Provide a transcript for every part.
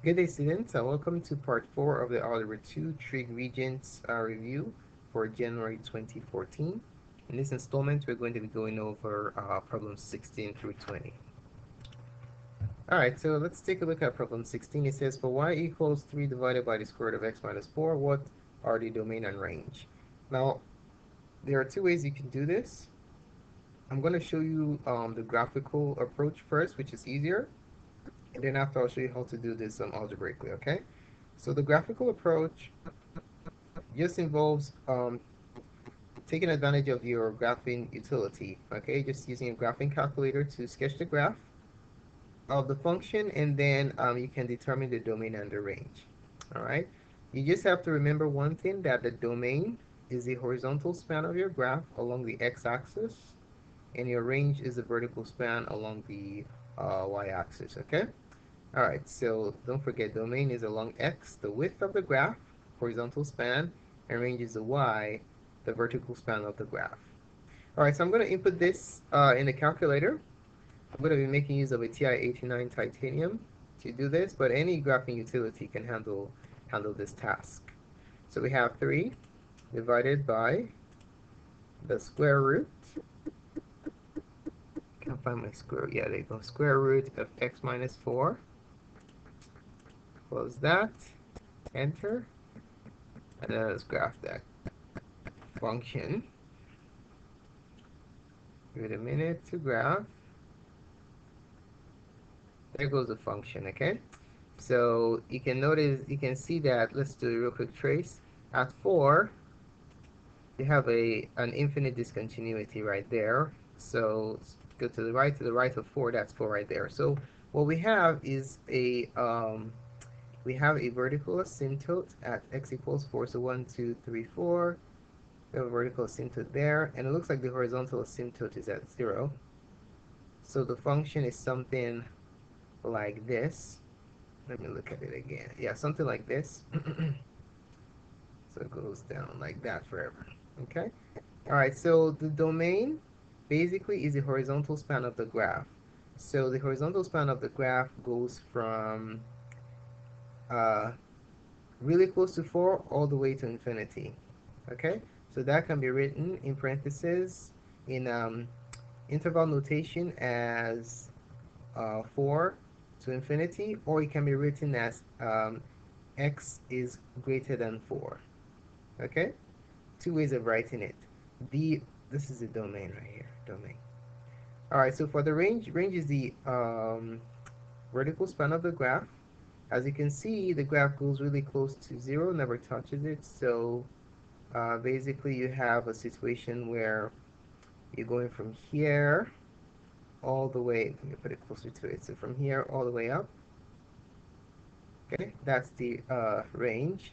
Good day, students. Welcome to part 4 of the Algebra 2 Trig Regents review for January 2014. In this installment, we're going to be going over problems 16 through 20. Alright, so let's take a look at problem 16. It says, for y equals 3 divided by the square root of x minus 4, what are the domain and range? Now, there are two ways you can do this. I'm going to show you the graphical approach first, which is easier. And then after, I'll show you how to do this algebraically, okay? So the graphical approach just involves taking advantage of your graphing utility, okay? Just using a graphing calculator to sketch the graph of the function, and then you can determine the domain and the range, all right? You just have to remember one thing, that the domain is the horizontal span of your graph along the x-axis, and your range is the vertical span along the y-axis, okay? All right, so don't forget, domain is along x, the width of the graph, horizontal span, and range is the y, the vertical span of the graph. All right, so I'm going to input this in the calculator. I'm going to be making use of a TI-89 titanium to do this, but any graphing utility can handle this task. So we have 3 divided by the square root. Can't find my square. Yeah, there you go. Square root of x minus 4. Close that. Enter. And then let's graph that function. Give it a minute to graph. There goes the function, okay? So you can notice, you can see that, let's do a real quick trace. At 4, you have an infinite discontinuity right there. So go to the right of 4, that's 4 right there. So what we have is we have a vertical asymptote at x equals 4. So 1, 2, 3, 4. We have a vertical asymptote there, and it looks like the horizontal asymptote is at 0. So the function is something like this. Let me look at it again. Yeah, something like this. So it goes down like that forever. Okay? Alright, so the domain basically is the horizontal span of the graph. So the horizontal span of the graph goes from really close to 4 all the way to infinity. Okay? So that can be written in parentheses in interval notation as 4 to infinity, or it can be written as x is greater than 4. Okay? Two ways of writing it. This is the domain right here, domain. Alright, so for the range is the vertical span of the graph. As you can see, the graph goes really close to 0, never touches it. So basically you have a situation where you're going from here all the way, let me put it closer to it. So from here all the way up. Okay, that's the range.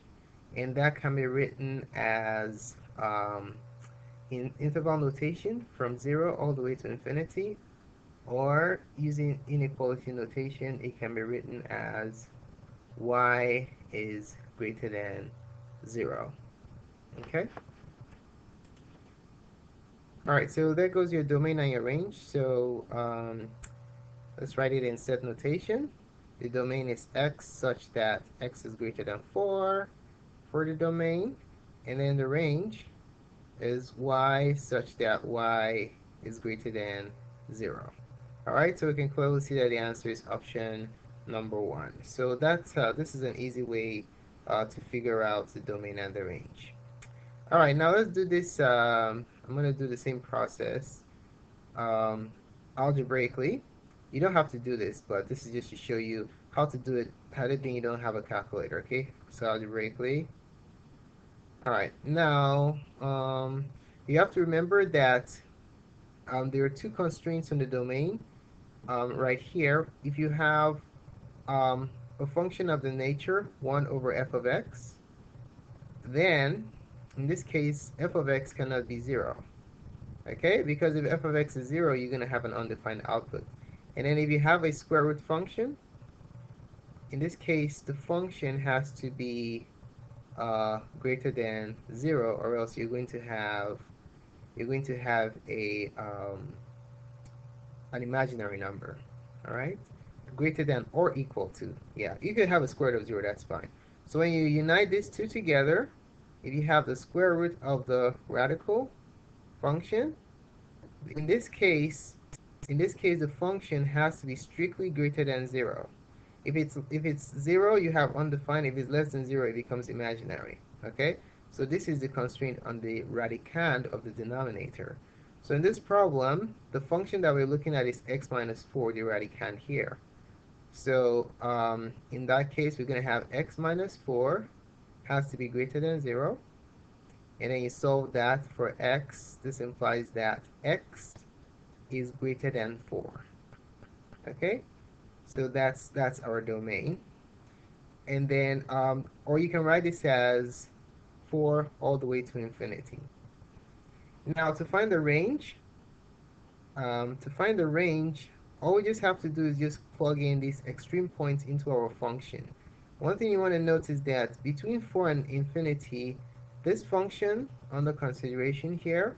And that can be written as in interval notation from 0 all the way to infinity, or using inequality notation, it can be written as y is greater than 0. Okay? Alright, so there goes your domain and your range. So let's write it in set notation. The domain is x such that x is greater than 4 for the domain, and then the range is y such that y is greater than 0. Alright, so we can clearly see that the answer is option number 1. So that's this is an easy way to figure out the domain and the range. Alright, now let's do this. I'm going to do the same process algebraically. You don't have to do this, but this is just to show you how to do it, how to do it, you don't have a calculator, okay? So algebraically. Alright, now you have to remember that there are two constraints on the domain right here. If you have a function of the nature 1 over f of x, then in this case f of x cannot be 0. Okay, because if f of x is 0, you're going to have an undefined output. And then if you have a square root function, in this case the function has to be greater than 0, or else you're going to have a an imaginary number. All right, greater than or equal to. Yeah, you could have a square root of 0, that's fine. So when you unite these two together, if you have the square root of the radical function, in this case, the function has to be strictly greater than 0. If it's 0, you have undefined. If it's less than 0, it becomes imaginary. Okay? So this is the constraint on the radicand of the denominator. So in this problem, the function that we're looking at is x minus 4, the radicand here. So in that case, we're going to have x minus 4 has to be greater than 0. And then you solve that for x. This implies that x is greater than 4. Okay? So that's our domain. And then, or you can write this as 4 all the way to infinity. Now, to find the range, all we just have to do is just plug in these extreme points into our function. One thing you want to note is that between 4 and infinity, this function under consideration here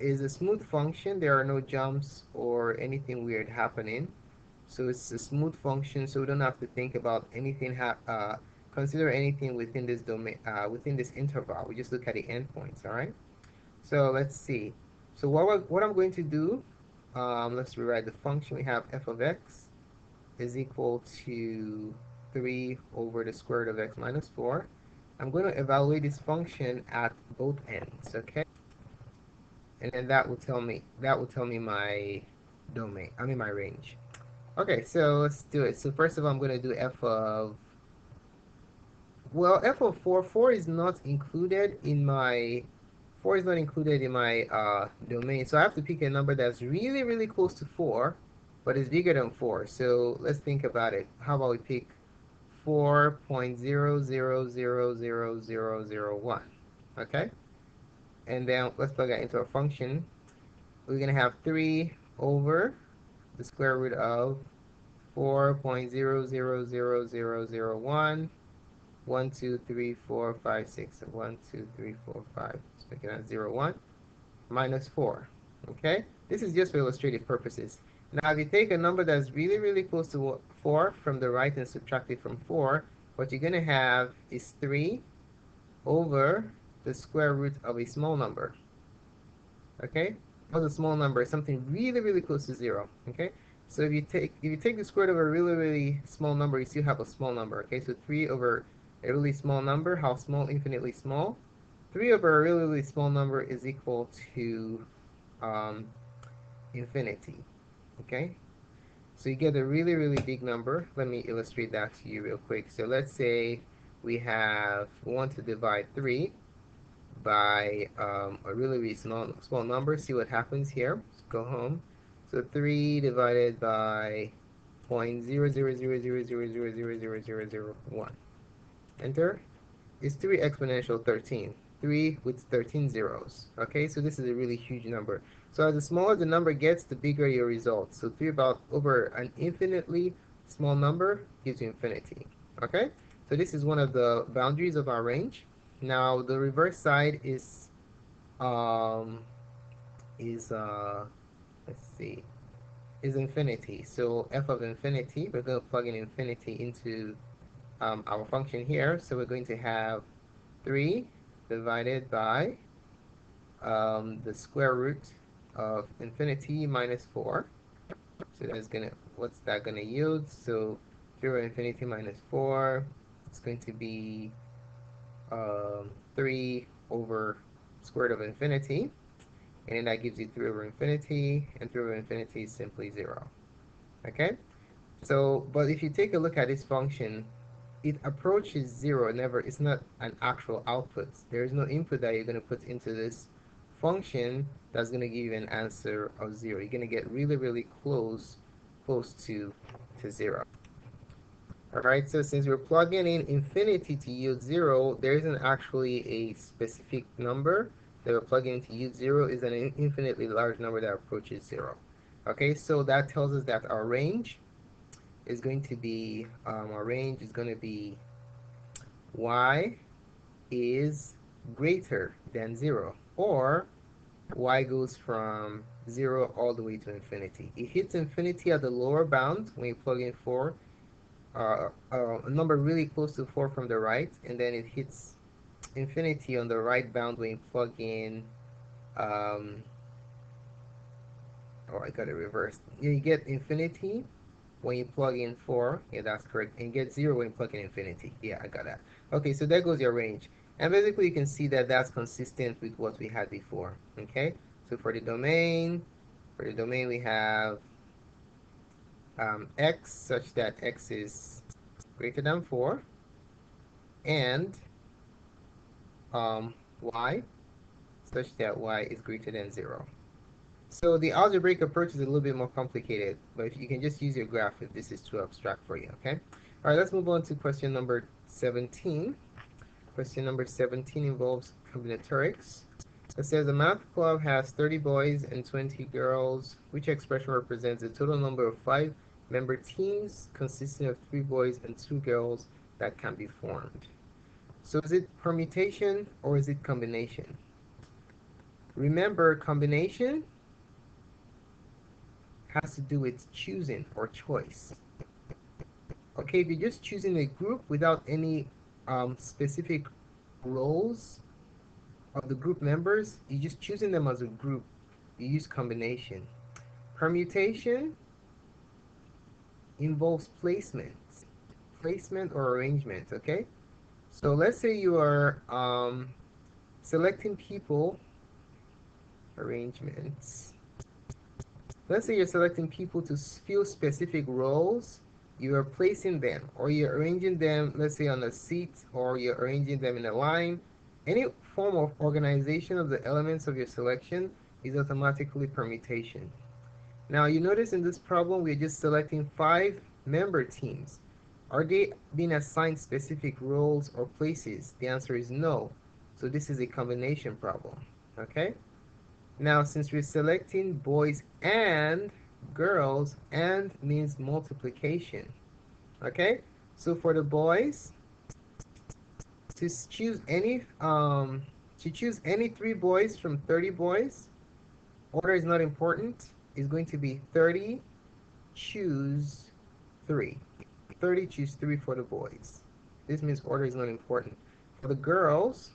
is a smooth function. There are no jumps or anything weird happening. So it's a smooth function, so we don't have to think about anything, consider anything within this domain, within this interval. We just look at the endpoints, all right? So let's see. So what I'm going to do, let's rewrite the function. We have f of x is equal to 3 over the square root of x minus 4. I'm going to evaluate this function at both ends, okay? And then that will tell me my domain, my range. Okay, so let's do it. So first of all, I'm going to do f of 4. 4 is not included in my domain. So I have to pick a number that's really, really close to 4, but is bigger than 4. So let's think about it. How about we pick 4.00000001? Okay? And then let's plug that into our function. We're going to have 3 over the square root of 4.000001. 1, 2, 3, 4, 5, 6. 1, 2, 3, 4, 5. Let's make it at 0, 1. Minus 4. Okay? This is just for illustrative purposes. Now, if you take a number that's really, really close to 4 from the right and subtract it from 4, what you're going to have is 3 over the square root of a small number. Okay? What's a small number? Something really, really close to 0. Okay? So if you take the square root of a really, really small number, you still have a small number. Okay? So 3 over a really small number. How small? Infinitely small. 3 over a really, really small number is equal to infinity. Okay? So you get a really, really big number. Let me illustrate that to you real quick. So let's say we want to divide 3 by a really, really small number. See what happens here. Let's go home. So 3 divided by 0.0000000001. Enter. Is 3 exponential 13. 3 with 13 zeros. Okay, so this is a really huge number. So as the smaller the number gets, the bigger your result. So 3 over an infinitely small number gives you infinity. Okay, so this is one of the boundaries of our range. Now the reverse side is let's see, is infinity. So f of infinity, we're going to plug in infinity into our function here. So we're going to have 3 divided by the square root of infinity minus 4. So that's what's that gonna yield? So 0 infinity minus 4, it's going to be 3 over square root of infinity. And then that gives you 3 over infinity, and 3 over infinity is simply 0. Okay? So, but if you take a look at this function, it approaches 0. It's not an actual output. There is no input that you're going to put into this function that's going to give you an answer of 0. You're going to get really, really close to 0. Alright, so since we're plugging in infinity to yield 0, there isn't actually a specific number that we're plugging in to yield 0. Is an infinitely large number that approaches 0. Okay, so that tells us that our range is going to be, y is greater than 0, or y goes from 0 all the way to infinity. It hits infinity at the lower bound when you plug in 4, a number really close to 4 from the right, and then it hits infinity on the right bound when you plug in, oh, I got it reversed. You get infinity when you plug in 4. Yeah, that's correct. And you get 0 when you plug in infinity. Yeah, I got that. Okay, so there goes your range. And basically, you can see that that's consistent with what we had before. Okay, so for the domain we have x such that x is greater than 4, and y such that y is greater than 0. So the algebraic approach is a little bit more complicated, but you can just use your graph if this is too abstract for you, okay? All right, let's move on to question number 17. Question number 17 involves combinatorics. It says a math club has 30 boys and 20 girls. Which expression represents the total number of 5-member teams consisting of 3 boys and 2 girls that can be formed? So is it permutation or is it combination? Remember, combination has to do with choosing or choice. Okay, if you're just choosing a group without any specific roles of the group members, you're just choosing them as a group, you use combination. Permutation involves placement or arrangement, okay? So let's say you are selecting people, arrangements. Let's say you're selecting people to fill specific roles. You are placing them, or you're arranging them, let's say on a seat, or you're arranging them in a line. Any form of organization of the elements of your selection is automatically permutation. Now you notice in this problem we're just selecting 5-member teams. Are they being assigned specific roles or places? The answer is no. So this is a combination problem, okay? Now, since we're selecting boys and girls, and means multiplication. Okay? So for the boys, to choose any 3 boys from 30 boys, order is not important. It's going to be 30 choose 3. 30 choose 3 for the boys. This means order is not important. For the girls,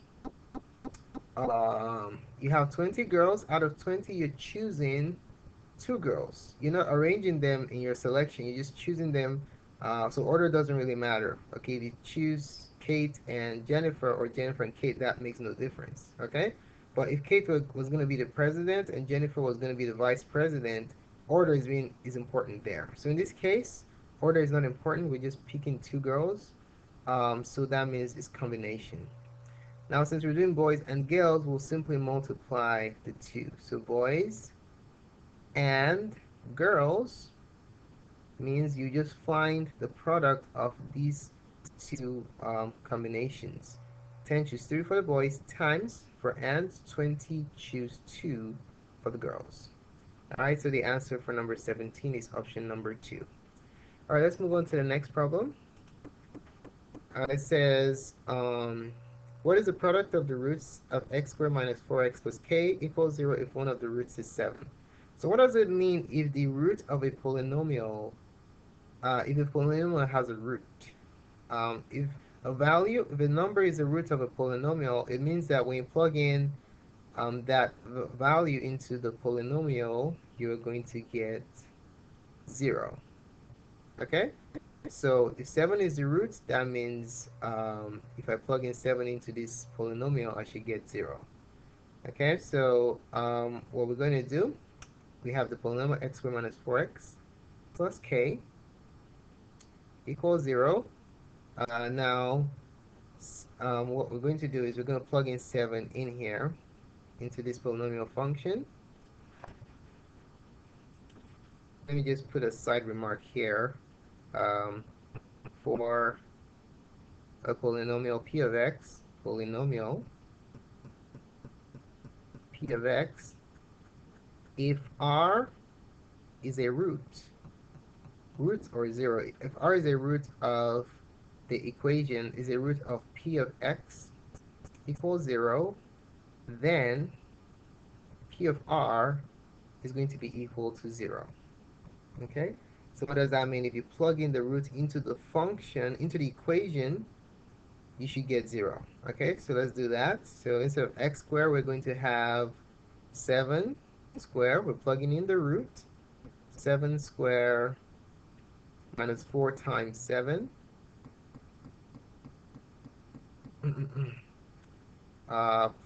you have 20 girls. Out of 20, you're choosing 2 girls. You're not arranging them in your selection. You're just choosing them. So order doesn't really matter. Okay, if you choose Kate and Jennifer, or Jennifer and Kate, that makes no difference. Okay, but if Kate was going to be the president and Jennifer was going to be the vice president, order is important there. So in this case, order is not important. We're just picking 2 girls. So that means it's combination. Now, since we're doing boys and girls, we'll simply multiply the 2. So boys and girls means you just find the product of these 2 combinations. 10 choose 3 for the boys times, for and, 20 choose 2 for the girls. Alright, so the answer for number 17 is option number 2. Alright, let's move on to the next problem. It says, what is the product of the roots of x squared minus 4x plus k equals 0 if one of the roots is 7? So what does it mean if the root of a polynomial, if a polynomial has a root? If a number is a root of a polynomial, it means that when you plug in that value into the polynomial, you're going to get 0. Okay? So if 7 is the root, that means if I plug in 7 into this polynomial, I should get 0. Okay, so what we're going to do, we have the polynomial x squared minus 4x plus k equals 0. Now, what we're going to do is we're going to plug in 7 in here into this polynomial function. Let me just put a side remark here. For a polynomial p of x, if r is a root or 0, if r is a root of the equation, is a root of p of x equals 0, then p of r is going to be equal to 0. Okay, so what does that mean? If you plug in the root into the function, into the equation, you should get 0. Okay, so let's do that. So instead of x squared, we're going to have 7 squared. We're plugging in the root. 7 squared minus 4 times 7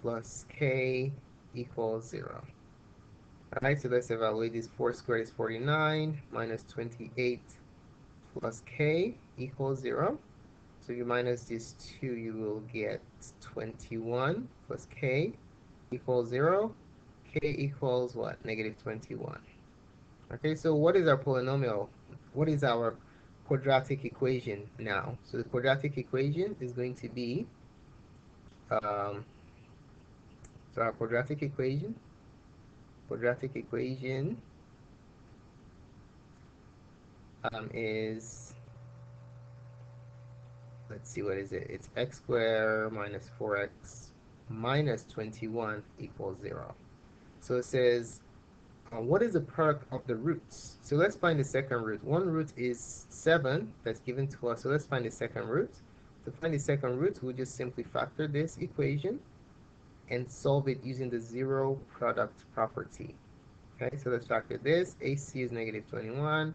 plus k equals 0. Alright, so let's evaluate this. 4 squared is 49 minus 28 plus k equals 0. So you minus these 2, you will get 21 plus k equals 0. K equals what? Negative 21. Okay, so what is our polynomial? What is our quadratic equation now? So the quadratic equation is going to be, so our quadratic equation is, let's see, what is it? It's x squared minus 4x minus 21 equals 0. So it says, what is the product of the roots? So let's find the second root. One root is 7 that's given to us. So let's find the second root. To find the second root, we'll just simply factor this equation and solve it using the zero product property. Okay, so let's factor this. AC is negative 21,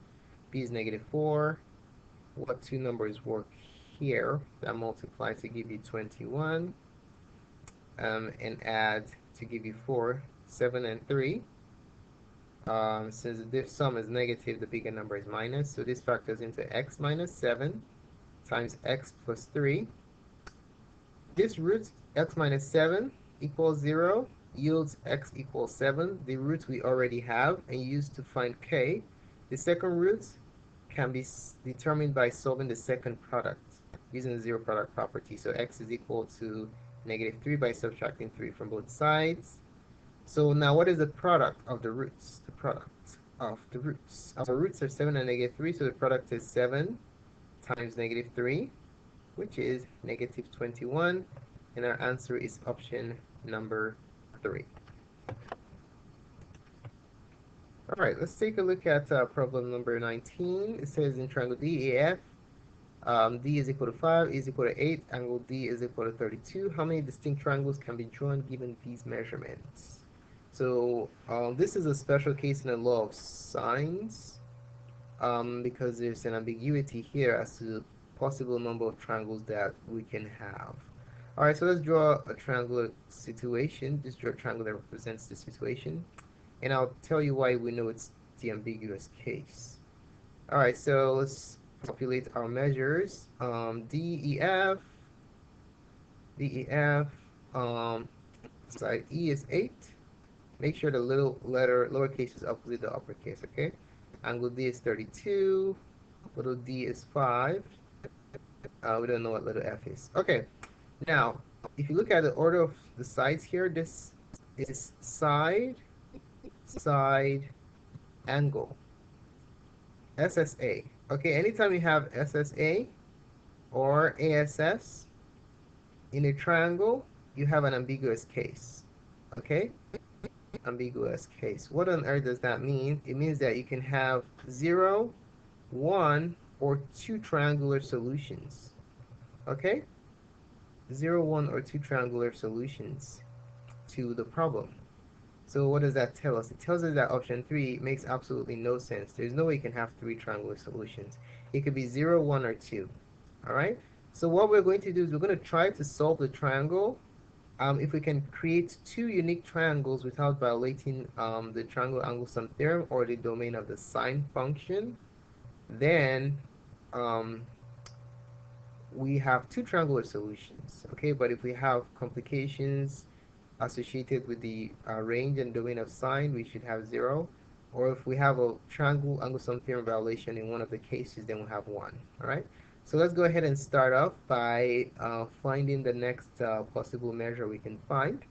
B is negative 4. What two numbers work here that multiply to give you 21 and add to give you 4, 7 and 3. Since the sum is negative, the bigger number is minus, so this factors into x minus 7 times x plus 3. This root, x minus 7 equals 0, yields x equals 7, the root we already have and used to find k. The second root can be determined by solving the second product using the zero product property. So x is equal to negative 3 by subtracting 3 from both sides. So now what is the product of the roots? The product of the roots. Our roots are 7 and negative 3, so the product is 7 times negative 3, which is negative 21, and our answer is option number 3. All right, let's take a look at problem number 19. It says in triangle DEF, D is equal to 5, E is equal to 8, angle D is equal to 32. How many distinct triangles can be drawn given these measurements? So this is a special case in the law of sines because there's an ambiguity here as to the possible number of triangles that we can have. All right, so let's draw a triangular situation. Just draw a triangle that represents the situation, and I'll tell you why we know it's the ambiguous case. All right, so let's populate our measures. DEF, side E is 8. Make sure the little letter, lowercase is opposite the uppercase, okay? Angle D is 32. Little d is 5. We don't know what little f is. Okay, now, if you look at the order of the sides here, this is side, angle, SSA. Okay, anytime you have SSA or ASS in a triangle, you have an ambiguous case. Okay? Ambiguous case. What on earth does that mean? It means that you can have 0, 1, or 2 triangular solutions. Okay? 0, 1, or 2 triangular solutions to the problem. So what does that tell us? It tells us that option 3 makes absolutely no sense. There's no way you can have 3 triangular solutions. It could be 0, 1, or 2. All right? So what we're going to do is we're going to try to solve the triangle. If we can create 2 unique triangles without violating the triangle angle sum theorem or the domain of the sine function, then we have 2 triangular solutions. Okay, but if we have complications associated with the range and domain of sine, we should have 0. Or if we have a triangle angle sum theorem violation in one of the cases, then we'll have 1. All right. So let's go ahead and start off by finding the next possible measure we can find.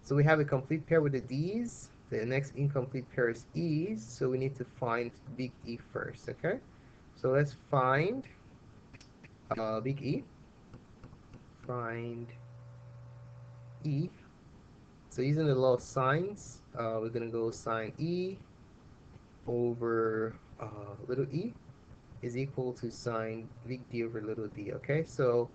So we have a complete pair with the D's. The next incomplete pair is E's. So we need to find big E first, okay? So let's find big E. Find E. So using the law of sines, we're going to go sine E over little e is equal to sine big D over little d. Okay, so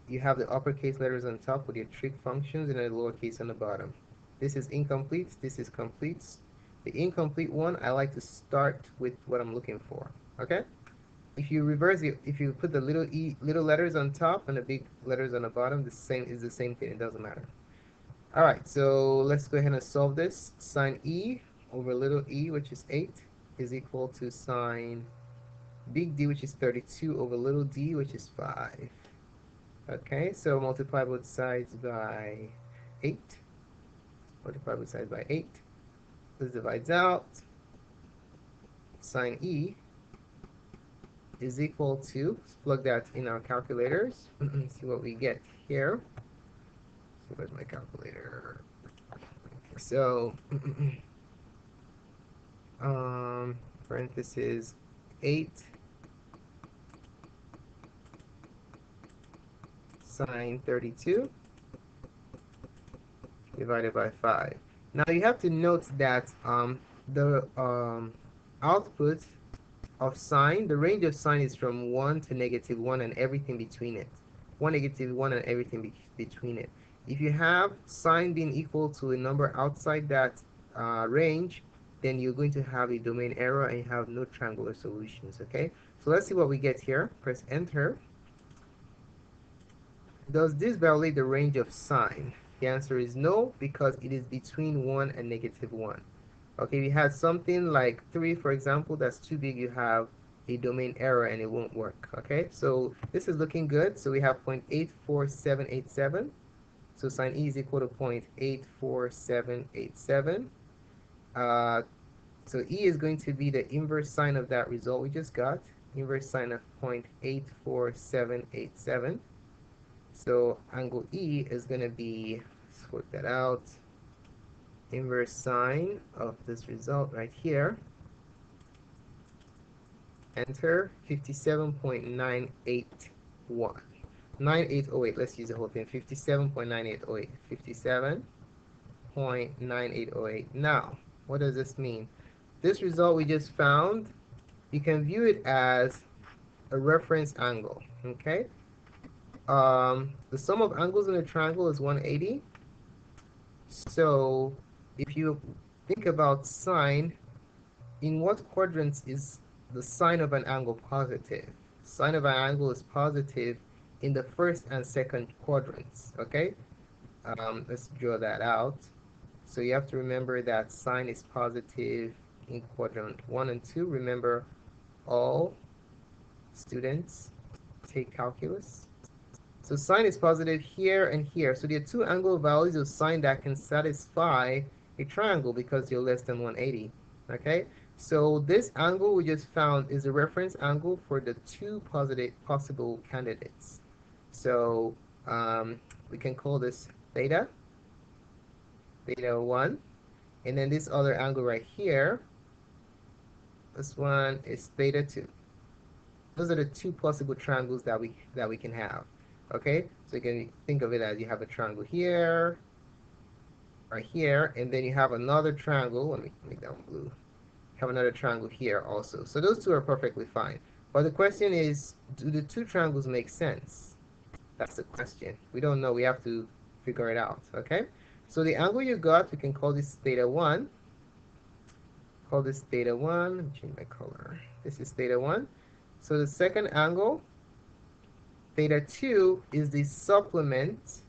you have the uppercase letters on top with your trig functions and a lowercase on the bottom. This is incomplete, this is complete. The incomplete one, I like to start with what I'm looking for. Okay? If you reverse it, if you put the little letters on top and the big letters on the bottom, the same is the same thing, it doesn't matter. Alright, so let's go ahead and solve this. Sine e over little e, which is 8, is equal to sine big D, which is 32, over little d, which is 5. Okay, so multiply both sides by 8. Multiply both sides by 8. This divides out. Sine e is equal to, let's plug that in our calculators. See what we get here. So where's my calculator? So, parentheses 8 sine 32 divided by 5. Now you have to note that the output of sine, the range of sine is from 1 to -1 and everything between it. 1, -1 and everything between it. If you have sine being equal to a number outside that range, then you're going to have a domain error and you have no triangular solutions, okay? So let's see what we get here. Press enter. Does this violate the range of sine? The answer is no, because it is between 1 and -1. Okay, if you had something like 3, for example, that's too big, you have a domain error and it won't work. Okay, so this is looking good. So we have 0.84787. So sine e is equal to 0.84787. So e is going to be the inverse sine of that result we just got. Inverse sine of 0.84787. So angle E is going to be, let's work that out, inverse sine of this result right here. Enter, 57.981. 9808, let's use the whole thing, 57.9808. 57.9808. Now, what does this mean? This result we just found, you can view it as a reference angle, okay? The sum of angles in a triangle is 180. So if you think about sine, in what quadrants is the sine of an angle positive? Sine of an angle is positive in the first and second quadrants, okay? Let's draw that out. So you have to remember that sine is positive in quadrant 1 and 2. Remember, all students take calculus. So sine is positive here and here. So there are two angle values of sine that can satisfy a triangle because you're less than 180. Okay? So this angle we just found is a reference angle for the two possible candidates. So we can call this theta, theta 1. And then this other angle right here, this one is theta 2. Those are the two possible triangles that we can have. Okay, so you can think of it as you have a triangle here, or here, and then you have another triangle. Let me make that one blue. Have another triangle here also. So those two are perfectly fine. But the question is, do the two triangles make sense? That's the question. We don't know. We have to figure it out. Okay, so the angle you got, we can call this theta 1. Call this theta 1. Let me change my color. This is theta 1. So the second angle, theta 2, is the supplement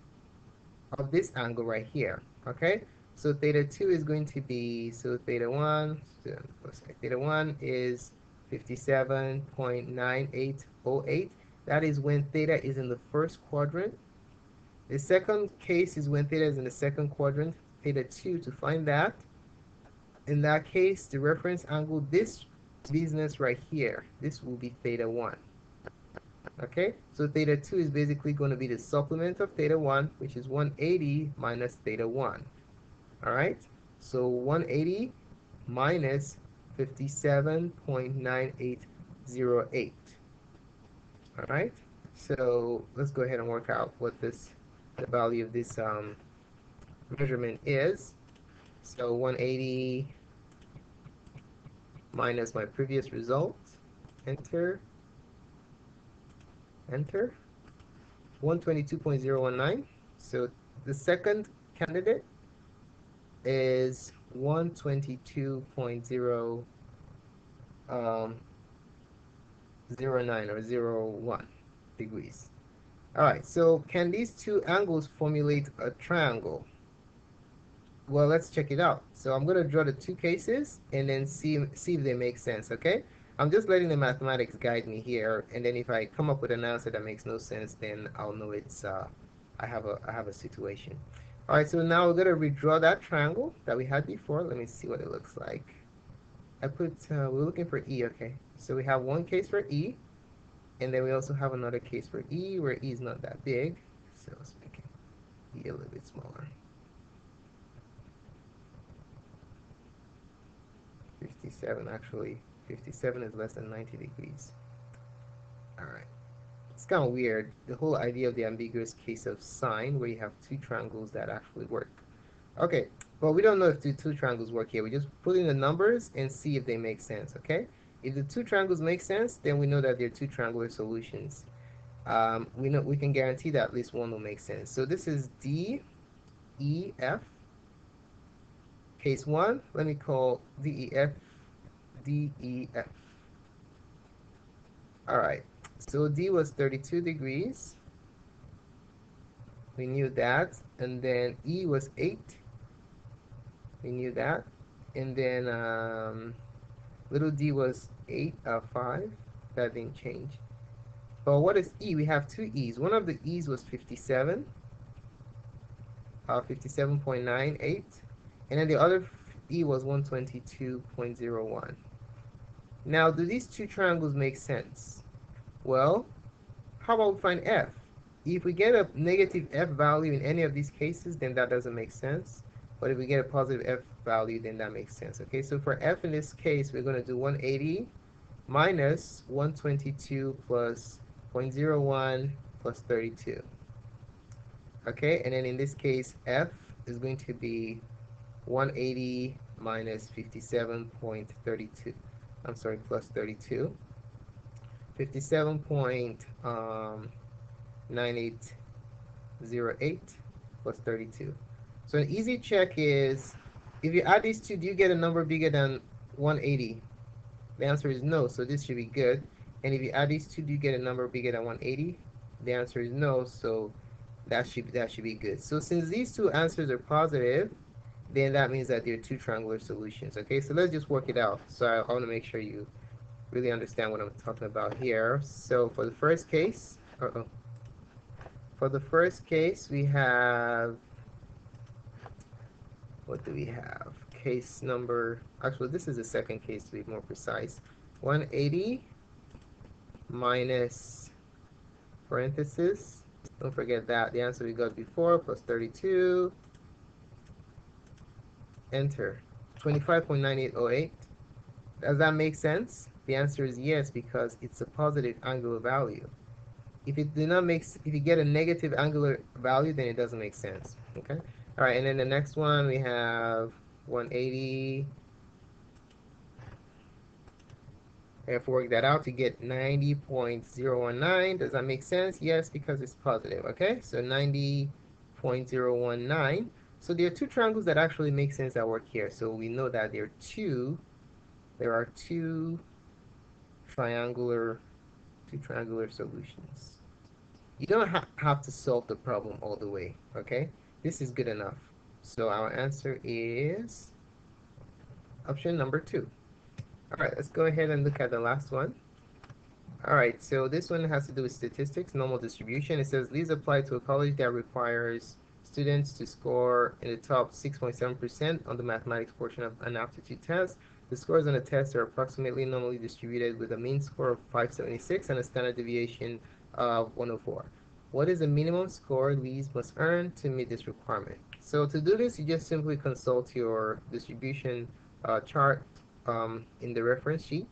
of this angle right here, okay? So theta 2 is going to be, so theta 1 is 57.9808. That is when theta is in the first quadrant. The second case is when theta is in the second quadrant, theta 2. To find that, in that case, the reference angle, this business right here, this will be theta 1. Okay, so theta 2 is basically going to be the supplement of theta 1, which is 180 minus theta 1. All right, so 180 minus 57.9808. All right, so let's go ahead and work out what the value of this measurement is. So 180 minus my previous result. Enter. Enter. 122.019. So the second candidate is 122.009 or 01 degrees. All right, so can these two angles formulate a triangle? Well, let's check it out. So I'm going to draw the two cases and then see if they make sense, okay? I'm just letting the mathematics guide me here, and then if I come up with an answer that makes no sense, then I'll know it's I have a situation. All right, so now we're going to redraw that triangle that we had before. Let me see what it looks like. We're looking for E, okay? So we have one case for E, and then we also have another case for E where E is not that big. So let's make E a little bit smaller. 57, actually. 57 is less than 90 degrees. All right. It's kind of weird, the whole idea of the ambiguous case of sine, where you have two triangles that actually work. Okay, but we don't know if the two triangles work here. We just put in the numbers and see if they make sense, okay? If the two triangles make sense, then we know that they're two triangular solutions. We can guarantee that at least one will make sense. So this is D, E, F. Case 1, let me call D, E, F, D, E, F. All right, so D was 32 degrees. We knew that. And then E was 8. We knew that. And then little d was 5. That didn't change. But what is E? We have two E's. One of the E's was 57. 57.98. And then the other E was 122.01. Now, do these two triangles make sense? Well, how about we find F? If we get a negative F value in any of these cases, then that doesn't make sense. But if we get a positive F value, then that makes sense. Okay, so for F in this case, we're going to do 180 minus 122 plus 0.01 plus 32. Okay, and then in this case, F is going to be 180 minus 57.32. I'm sorry, plus 32. 57.9808 plus 32. So an easy check is, if you add these two, do you get a number bigger than 180? The answer is no, so this should be good. And if you add these two, do you get a number bigger than 180? The answer is no, so that should be good. So since these two answers are positive, then that means that they're two triangular solutions. Okay, so let's just work it out. So I want to make sure you really understand what I'm talking about here. So for the first case, we have, what do we have? Case number, actually this is the second case to be more precise. 180 minus parenthesis, don't forget that, the answer we got before, plus 32, enter. 25.9808. Does that make sense? The answer is yes, because it's a positive angular value. If it did not make, if you get a negative angular value, then it doesn't make sense. Okay. All right, and then the next one we have 180. I have to work that out to get 90.019. Does that make sense? Yes, because it's positive. Okay, so 90.019. So there are two triangles that actually make sense that work here. So we know that there are two triangular solutions. You don't have to solve the problem all the way, okay? This is good enough. So our answer is option number 2. All right, let's go ahead and look at the last one. All right, so this one has to do with statistics, normal distribution. It says, these apply to a college that requires students to score in the top 6.7% on the mathematics portion of an aptitude test. The scores on the test are approximately normally distributed with a mean score of 576 and a standard deviation of 104. What is the minimum score these must earn to meet this requirement? So to do this, you just simply consult your distribution chart in the reference sheet.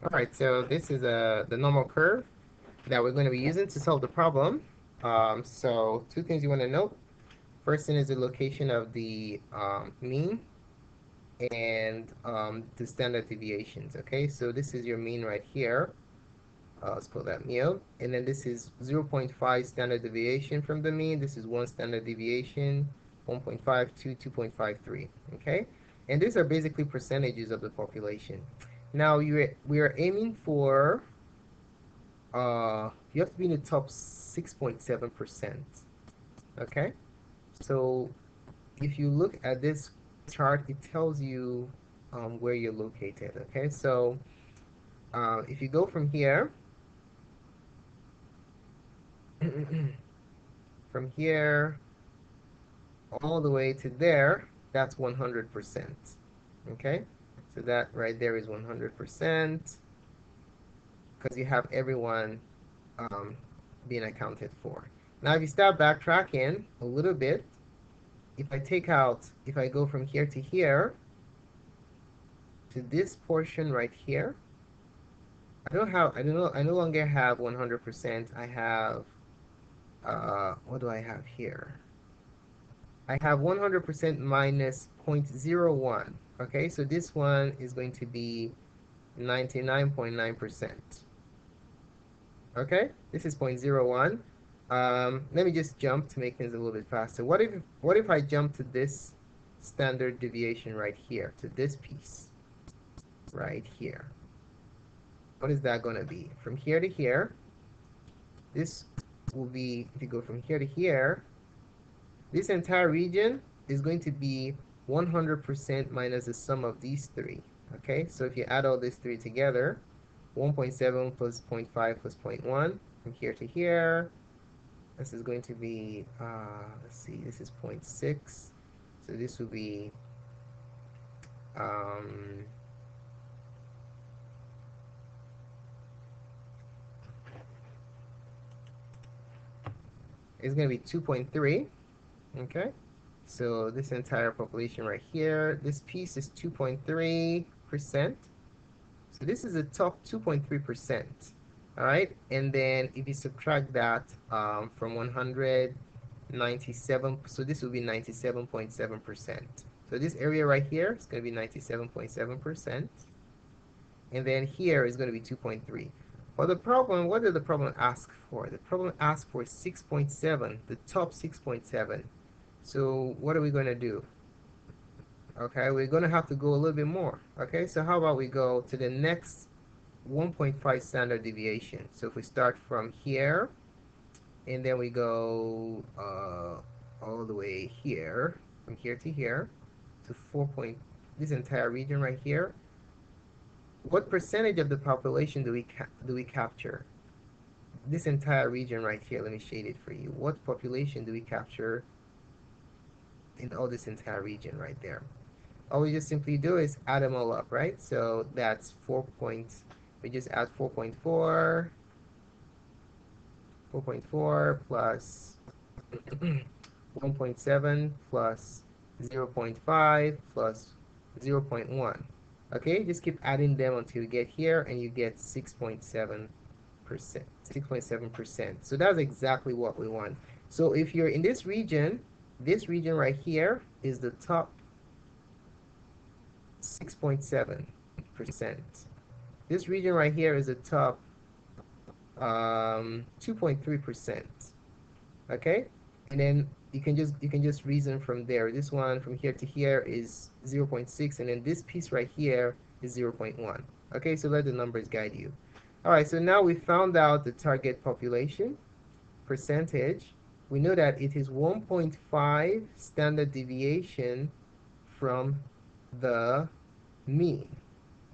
All right, so this is the normal curve that we're going to be using to solve the problem. So two things you want to note. First thing is the location of the mean. and the standard deviations. Okay, so this is your mean right here. Let's call that mu. And then this is 0.5 standard deviation from the mean. This is 1 standard deviation, 1.52, 2.53. Okay, and these are basically percentages of the population. Now we are aiming for you have to be in the top 6.7%. Okay, so if you look at this chart, it tells you where you're located. Okay, so if you go from here, from here all the way to there, that's 100%. Okay, so that right there is 100% because you have everyone um, being accounted for. Now, if you start backtracking a little bit, if I go from here to here, to this portion right here, I no longer have 100%. I have, what do I have here? I have 100% minus 0.01. Okay, so this one is going to be 99.9%. Okay, this is 0.01. Let me just jump to make things a little bit faster. What if I jump to this standard deviation right here, to this piece right here? What is that going to be? From here to here, this will be, if you go from here to here, this entire region is going to be 100% minus the sum of these three. Okay, so if you add all these three together, 1.7 plus 0.5 plus 0.1 from here to here, this is going to be, let's see, this is 0.6. So this will be, it's going to be 2.3. Okay, so this entire population right here, this piece is 2.3%. So this is a top 2.3%. All right, and then if you subtract that from 197, so this will be 97.7%. So this area right here is going to be 97.7%. And then here is going to be 2.3. Well, the problem, what did the problem ask for? The problem asked for 6.7, the top 6.7. So what are we going to do? Okay, we're going to have to go a little bit more. Okay, so how about we go to the next 1.5 standard deviation. So if we start from here, and then we go all the way here, from here to here, to 4 this entire region right here, what percentage of the population do we capture? This entire region right here, let me shade it for you. What population do we capture in all this entire region right there? All we just simply do is add them all up, right? So that's 4 points. We just add 4.4 plus 1.7 plus 0.5 plus 0.1. Okay, just keep adding them until you get here and you get 6.7%. 6.7%. So that's exactly what we want. So if you're in this region right here is the top 6.7%. This region right here is the top 2.3%. Okay, and then you can just reason from there. This one from here to here is 0.6, and then this piece right here is 0.1. Okay, so let the numbers guide you. All right, so now we found out the target population percentage. We know that it is 1.5 standard deviation from the mean.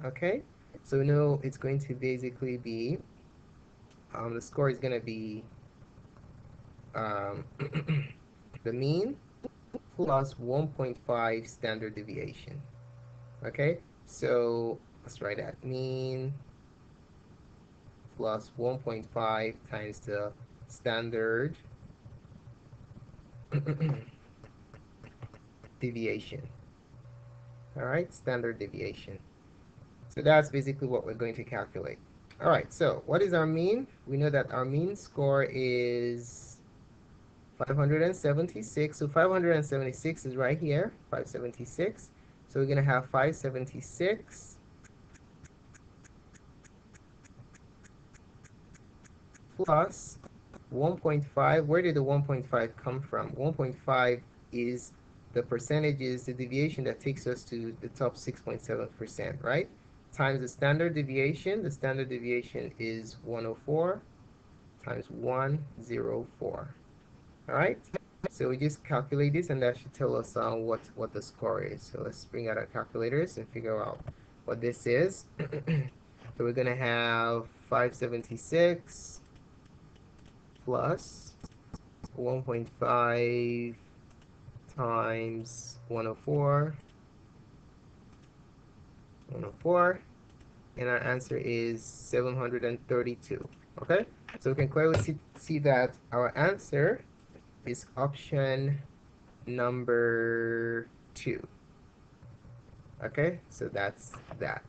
Okay, so we know it's going to basically be the score is going to be the mean plus 1.5 standard deviation. Okay, so let's write that mean plus 1.5 times the standard deviation. All right, standard deviation. So that's basically what we're going to calculate. All right, so what is our mean? We know that our mean score is 576. So 576 is right here, 576. So we're going to have 576 plus 1.5. Where did the 1.5 come from? 1.5 is the percentages, the deviation that takes us to the top 6.7%, right? Times the standard deviation. The standard deviation is 104 times 104. All right? So we just calculate this, and that should tell us what the score is. So let's bring out our calculators and figure out what this is. So we're going to have 576 plus 1.5 times 104, and our answer is 732. Okay, so we can clearly see that our answer is option number 2. Okay, so that's that.